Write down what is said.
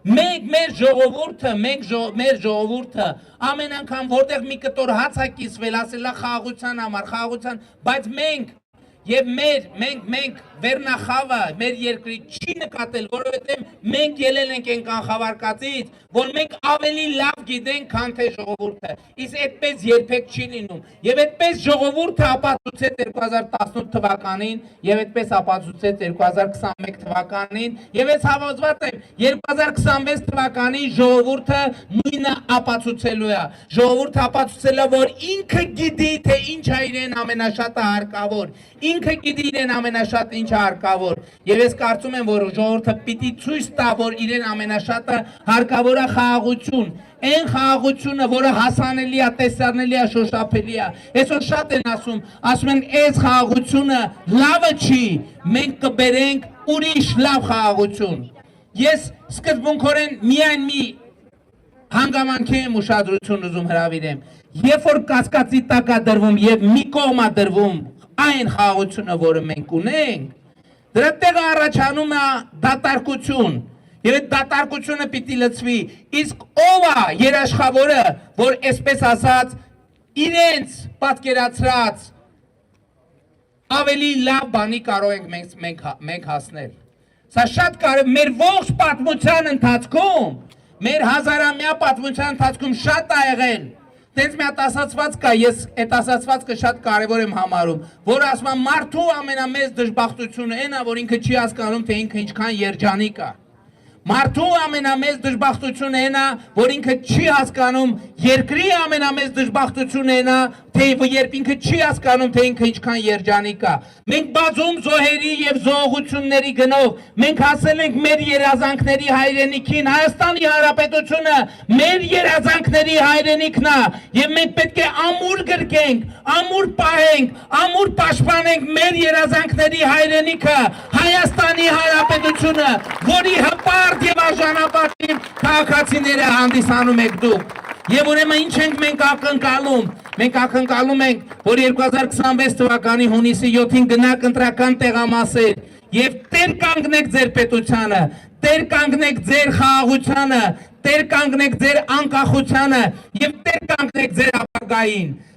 Մենք մեր ժողովուրդը, մեր ժողովուրդը ամեն անգամ որտեղ մի կտոր հաց է կիսվել, ասելա խաղաղության համար, խաղաղության, բայց Եվ մենք վերնախավը մեր երկրի չի նկատել, որովհետև մենք ելել ենք այն կանխավարկածից, որ մենք ավելի լավ գիտենք, քան թե ժողովուրդը։ Իսկ այդպես երբեք չի լինում։ Եվ այդպես ժողովուրդը ապացուցեց 2018 թվականին, եւ այդպես ապացուցեց 2021 թվականին, եւ ես հավատված եմ 2026 թվականին ժողովուրդը նույնը ապացուցելու է։ Ժողովուրդը ապացուցել է, որ ինքը գիտի, թե ինչ է իրեն ամենաշատը հարկավոր։ Ինքը գիտի իրեն ամենաշատ ինչ հարկավոր եւ ես կարծում եմ որ ժողովուրդը պիտի ցույց տա որ իրեն ամենաշատը հարկավոր է խաղաղություն այն խաղաղությունը որը հասանելի է տեսանելի է շոշափելի է այսօր շատ են ասում են այս խաղաղությունը լավը չի մենք կբերենք ուրիշ լավ խաղաղություն ես սկզբունքորեն միայն մի հանգամանքի եմ ուշադրություն ուզում հրավիրեմ երբ որ կասկածի տակ է դրվում եւ մի կողմ է դրվում այն խաղաղությունը, որը մենք ունենք, դրա տեղը առաջանում է դատարկություն, եւ այդ դատարկությունը պիտի լցվի, իսկ ով է երաշխավորը, որ այսպես ասած իրենց պատկերացրած ավելի լավ բանի կարող ենք մենք հասնել։ Սա շատ կարևոր մեր ողջ պատմության ընթացքում, մեր հազարամյա պատմության ընթացքում շատ է եղել Տենց մի հատ ասացված կա, ես այդ ասացվածքը շատ կարևոր եմ համարում, որ ասում եմ մարդու ամենամեծ դժբախտությունը այն է, որ ինքը չի հասկանում, թե ինքը ինչքան երջանիկ է։ Մարդու ամենամեծ դժբախտությունը այն է, որ ինքը չի հասկանում, երկրի ամենամեծ դժբախտությունը այն է, թե երբ ինքը չի հասկանում, թե ինքը ինչքան երջանիկ է։ Մենք բազում զոհերի եւ զոհությունների գնով մենք հասել ենք մեր երազանքների հայրենիքին, Հայաստանի Հանրապետությունը մեր երազանքների հայրենիքն է, եւ մենք պետք է ամուր գրկենք, ամուր պահենք, ամուր պաշտպանենք մեր երազանքների հայրենիքը, Հայաստանի Հանրապետությունը, որի հպարտ եւ արժանապատիվ քաղաքացիները հանդիսանում եք դուք։ Եվ ուրեմն ինչ ենք մենք ակնկալում։ Մենք ակնկալում ենք, որ 2026 թվականի հունիսի 7-ին գնաք ընտրական տեղամասեր եւ տեր կանգնեք ձեր պետությանը, տեր կանգնեք ձեր խաղաղությանը, տեր կանգնեք ձեր անկախությանը եւ տեր կանգնեք ձեր ապագային։